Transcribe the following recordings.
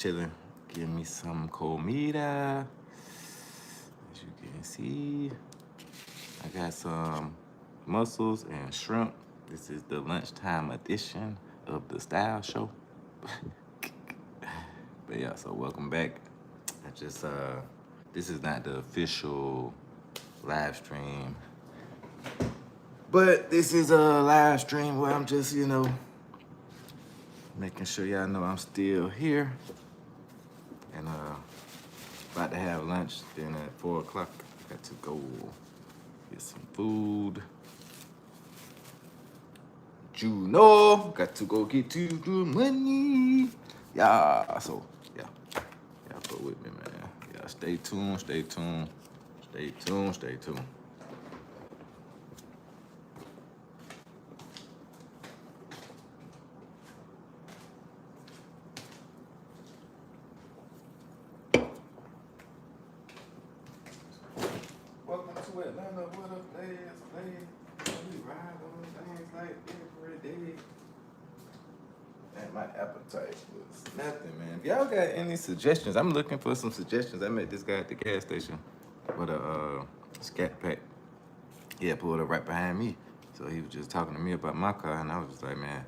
chilling, getting me some comida. As you can see, I got some mussels and shrimp. This is the lunchtime edition of the Style Show. But yeah, so welcome back. I just this is not the official live stream, but this is a live stream where I'm just, making sure y'all know I'm still here. And about to have lunch. Then at 4 o'clock, I got to go get some food. Got to go get to the money. Yeah, so yeah, y'all go with me, man. Yeah, stay tuned. Welcome to Atlanta. What up, ladies? We ride on things like every day. Man, my appetite was nothing, man. If y'all got any suggestions, I'm looking for some suggestions. I met this guy at the gas station with a scat pack. He had pulled up right behind me. So he was just talking to me about my car, and I was just like, man,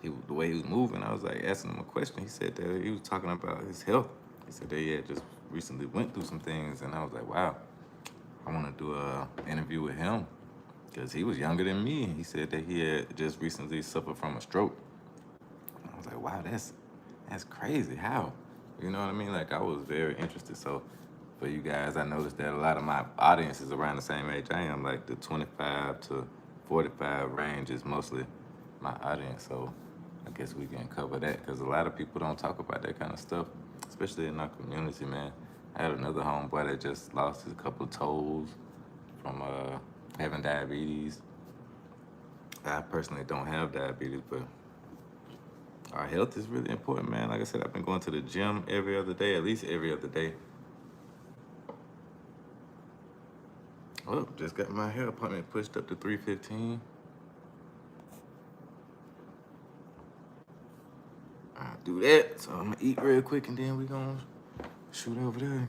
the way he was moving, I was like asking him a question. He said that he was talking about his health. He said that he had just recently went through some things, and I was like, wow, I want to do a interview with him because he was younger than me. He said that he had just recently suffered from a stroke. I was like, wow, that's crazy. How? You know what I mean? Like, I was very interested. So for you guys, I noticed that a lot of my audience is around the same age I am. Like the 25 to 45 range is mostly my audience. So I guess we can cover that because a lot of people don't talk about that kind of stuff, especially in our community, man. I had another homeboy that just lost his couple of toes from having diabetes. I personally don't have diabetes, but our health is really important, man. Like I said, I've been going to the gym every other day, at least every other day. Oh, just got my hair appointment pushed up to 3:15. I'll do that. So I'm gonna eat real quick and then we gonna shoot over there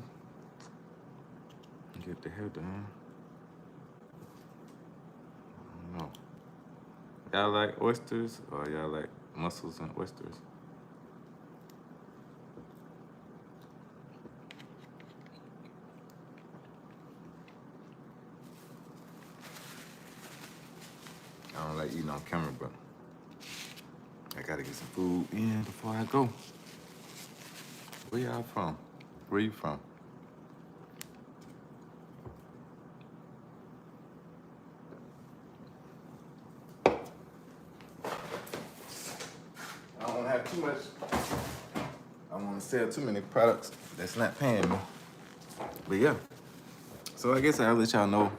and get the hair done. I don't know. Y'all like oysters or y'all like mussels and oysters? I don't like eating on camera, but I gotta get some food in before I go. Where y'all from? Where you from? I don't have too much. I don't want to sell too many products that's not paying me. But yeah. So I guess I'll let y'all know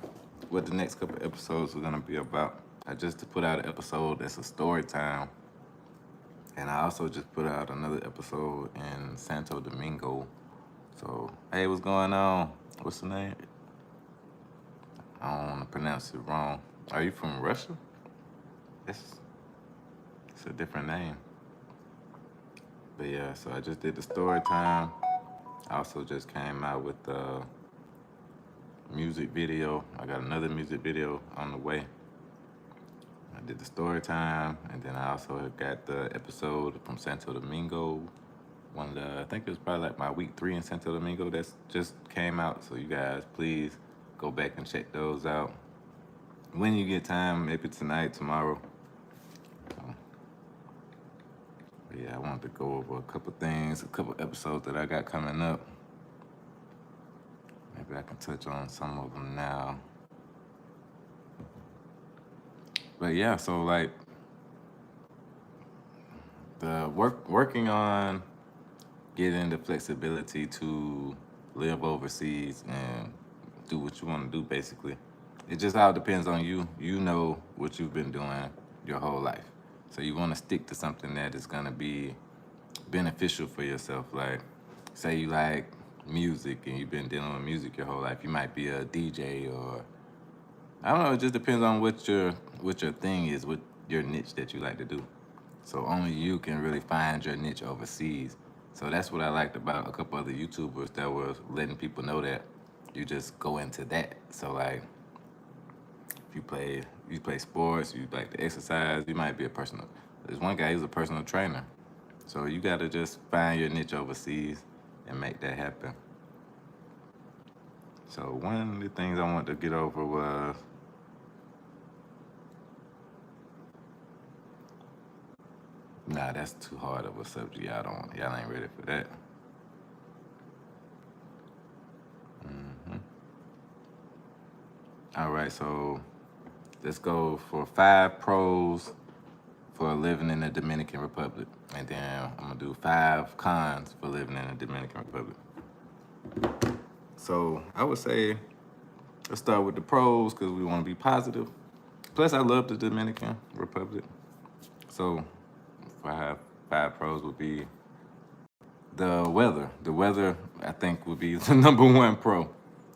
what the next couple episodes are gonna be about. I just put out an episode that's a story time. And I also just put out another episode in Santo Domingo. So, hey, what's going on? What's the name? I don't want to pronounce it wrong. Are you from Russia? It's a different name. But yeah, so I just did the story time. I also just came out with the music video. I got another music video on the way. I did the story time, and then I also got the episode from Santo Domingo. I think it was probably like my week 3 in Santo Domingo that's just came out. So you guys, please go back and check those out when you get time, maybe tonight, tomorrow. But yeah, I wanted to go over a couple things, a couple episodes that I got coming up. Maybe I can touch on some of them now. But yeah, so like the working on getting the flexibility to live overseas and do what you want to do, basically. It just all depends on you. You know what you've been doing your whole life. So you want to stick to something that is going to be beneficial for yourself. Like, say you like music and you've been dealing with music your whole life. You might be a DJ or, I don't know, it just depends on what your thing is, what your niche that you like to do. So only you can really find your niche overseas. So that's what I liked about a couple other YouTubers that was letting people know that you just go into that. So like, if you play sports, you like to exercise, you might be a personal. There's one guy, he's a personal trainer. So you gotta just find your niche overseas and make that happen. So one of the things I wanted to get over was nah, that's too hard of a subject. Y'all ain't ready for that. All right, so let's go for 5 pros for living in the Dominican Republic. And then I'm gonna do 5 cons for living in the Dominican Republic. So I would say let's start with the pros because we want to be positive. Plus, I love the Dominican Republic. So five pros would be the weather. The weather, I think, would be the #1 pro.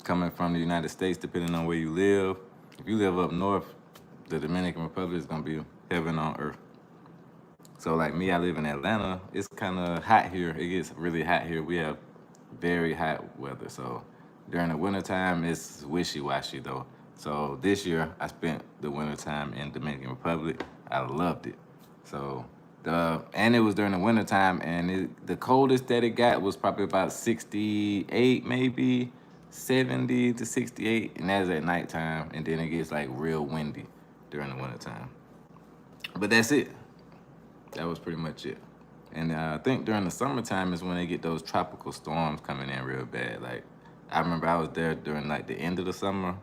Coming from the United States, depending on where you live. If you live up north, the Dominican Republic is gonna be heaven on earth. So like me, I live in Atlanta. It's kind of hot here. It gets really hot here. We have very hot weather. So during the wintertime, it's wishy-washy though. So this year, I spent the wintertime in Dominican Republic. I loved it. So and it was during the wintertime, and the coldest that it got was probably about 68, maybe 70 to 68, and that's at nighttime. And then it gets like real windy during the wintertime. But that's it. That was pretty much it. And I think during the summertime is when they get those tropical storms coming in real bad. Like I remember I was there during like the end of the summer,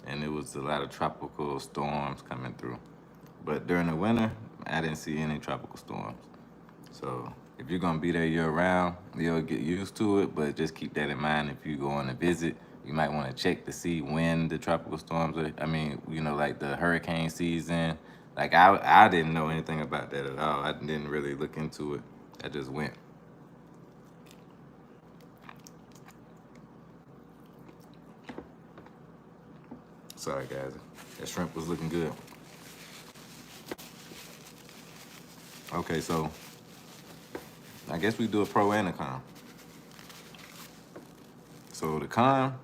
and it was a lot of tropical storms coming through. But during the winter, I didn't see any tropical storms. So if you're gonna be there year round, you'll get used to it. But just keep that in mind if you go on a visit. You might want to check to see when the tropical storms are. I mean, like the hurricane season. Like I didn't know anything about that at all. I didn't really look into it. I just went. Sorry guys, that shrimp was looking good. Okay, so I guess we do a pro and a con. So the con,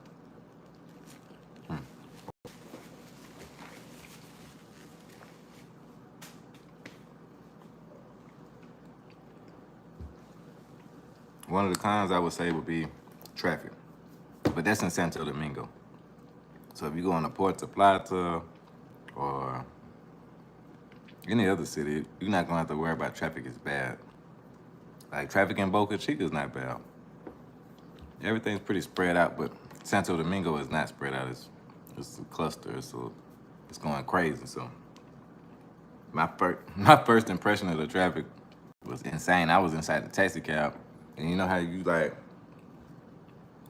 one of the cons I would say would be traffic, but that's in Santo Domingo. So if you go into Puerto Plata or any other city, you're not gonna have to worry about traffic is bad. Like traffic in Boca Chica is not bad. Everything's pretty spread out, but Santo Domingo is not spread out. It's a cluster, so it's going crazy. So my first impression of the traffic was insane. I was inside the taxi cab, and you know how you like,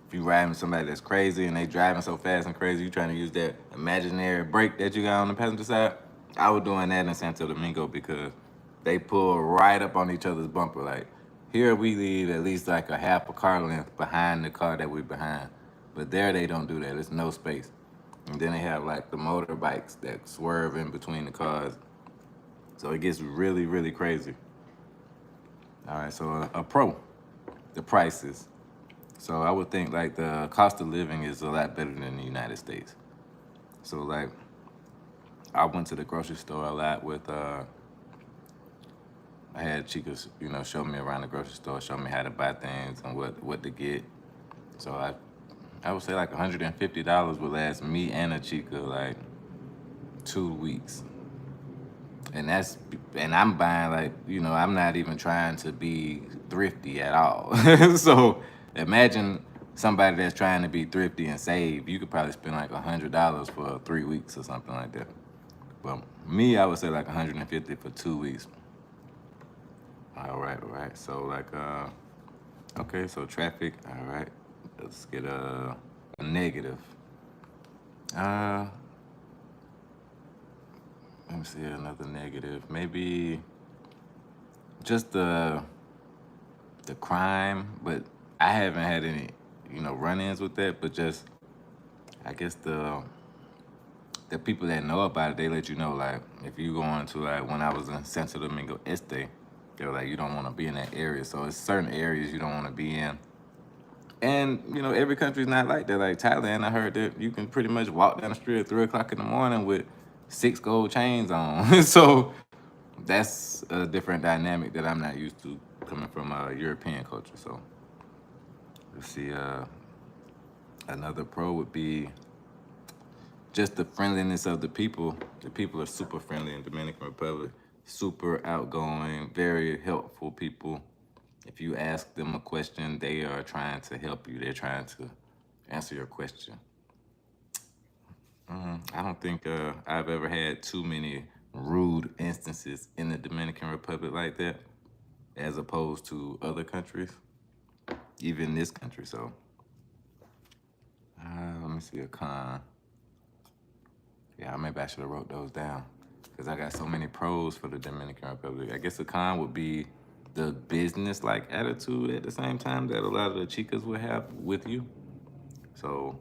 if you riding with somebody that's crazy and they driving so fast and crazy, you trying to use that imaginary brake that you got on the passenger side. I was doing that in Santo Domingo because they pull right up on each other's bumper. Like here we leave at least like a half a car length behind the car that we're behind. But there they don't do that. There's no space. And then they have like the motorbikes that swerve in between the cars. So it gets really, really crazy. All right, so a pro, the prices. So I would think like the cost of living is a lot better than the United States. So like I went to the grocery store a lot with I had chicas, show me around the grocery store, show me how to buy things and what to get. So I would say like $150 would last me and a chica like 2 weeks. And I'm buying like, I'm not even trying to be thrifty at all. So imagine somebody that's trying to be thrifty and save. You could probably spend like $100 for 3 weeks or something like that. But me, I would say like $150 for 2 weeks. All right. So like, okay, so traffic. All right, let's get a negative. Let me see another negative. Maybe just the crime, but I haven't had any, run-ins with that. But just, I guess the people that know about it, they let you know. Like if you go into like when I was in Santo Domingo Este, They were like, you don't want to be in that area. So it's certain areas you don't want to be in. And, every country's not like that. Like Thailand, I heard that you can pretty much walk down the street at 3 o'clock in the morning with 6 gold chains on. So that's a different dynamic that I'm not used to coming from European culture. So let's see. Another pro would be just the friendliness of the people. The people are super friendly in Dominican Republic, super outgoing, very helpful people. If you ask them a question, they are trying to help you. They're trying to answer your question. I don't think I've ever had too many rude instances in the Dominican Republic like that, as opposed to other countries, even this country. So let me see a con. Yeah, maybe I should have wrote those down because I got so many pros for the Dominican Republic. I guess a con would be the business-like attitude at the same time that a lot of the chicas would have with you. So,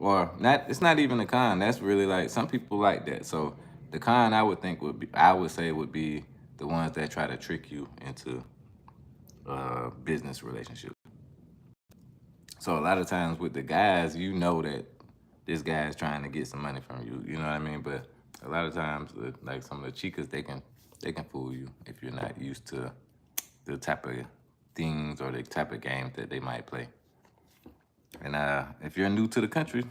or not, it's not even a con. That's really like, some people like that. So the con I would say would be the ones that try to trick you into a business relationship. So a lot of times with the guys, that this guy is trying to get some money from you. You know what I mean? But a lot of times, like some of the chicas, they can fool you if you're not used to the type of things or the type of games that they might play. And if you're new to the country,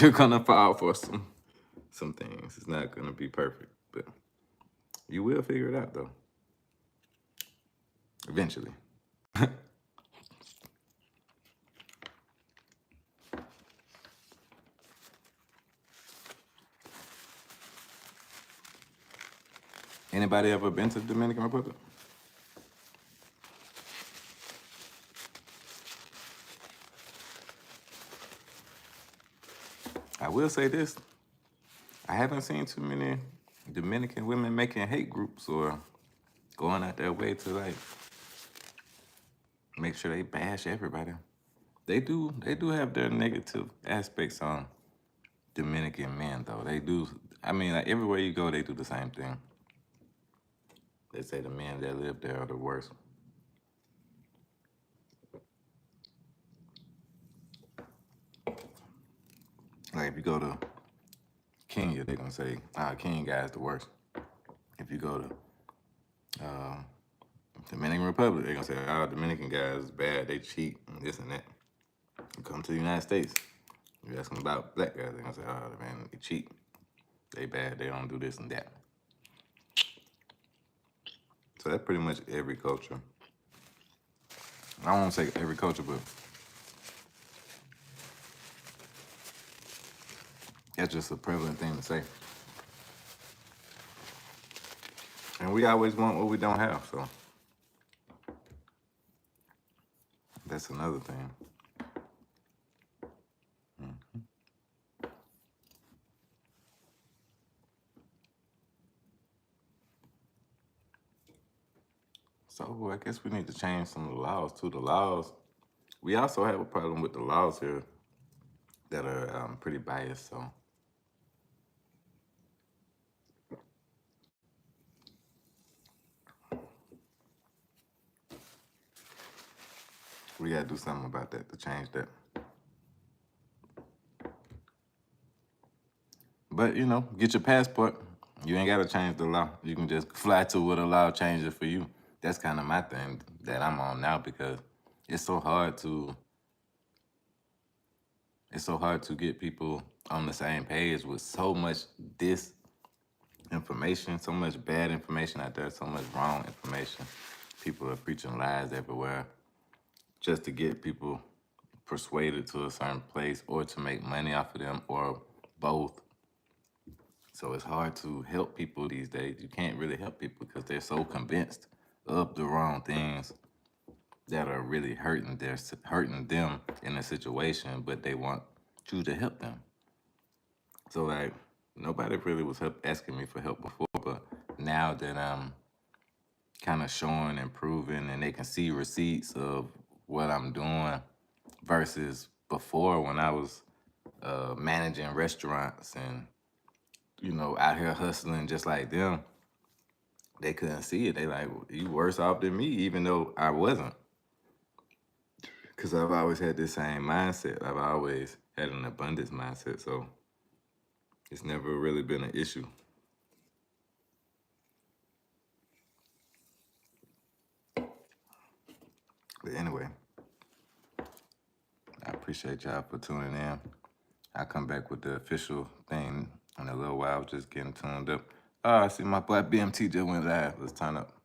you're gonna fall for some things. It's not gonna be perfect, but you will figure it out though. Eventually. Anybody ever been to the Dominican Republic? I will say this. I haven't seen too many Dominican women making hate groups or going out their way to like make sure they bash everybody. They do have their negative aspects on Dominican men though. They do. I mean, like everywhere you go, they do the same thing. They say the men that live there are the worst. Like if you go to Kenya, they're gonna say, Kenyan guy's the worst. If you go to Dominican Republic, they're gonna say, Dominican guys is bad, they cheat, and this and that. You come to the United States, you ask them about black guys, they're gonna say, man, they cheat. They bad, they don't do this and that. So that's pretty much every culture. I don't want to say every culture, but that's just a prevalent thing to say. And we always want what we don't have, so that's another thing. So I guess we need to change some of the laws too. The laws, we also have a problem with the laws here that are pretty biased. So we gotta do something about that to change that. But get your passport. You ain't gotta change the law. You can just fly to where the law changes for you. That's kind of my thing that I'm on now because it's so hard to get people on the same page with so much disinformation, so much bad information out there, so much wrong information. People are preaching lies everywhere just to get people persuaded to a certain place or to make money off of them or both. So it's hard to help people these days. You can't really help people because they're so convinced of the wrong things that are really hurting them in a situation, but they want you to help them. So like nobody really was asking me for help before, but now that I'm kind of showing and proving and they can see receipts of what I'm doing versus before when I was managing restaurants and out here hustling just like them, they couldn't see it. They like, you worse off than me, even though I wasn't. Because I've always had this same mindset. I've always had an abundance mindset, so it's never really been an issue. But anyway, I appreciate y'all for tuning in. I'll come back with the official thing in a little while, just getting tuned up. Oh, I see my boy BMT just went live. Let's turn up.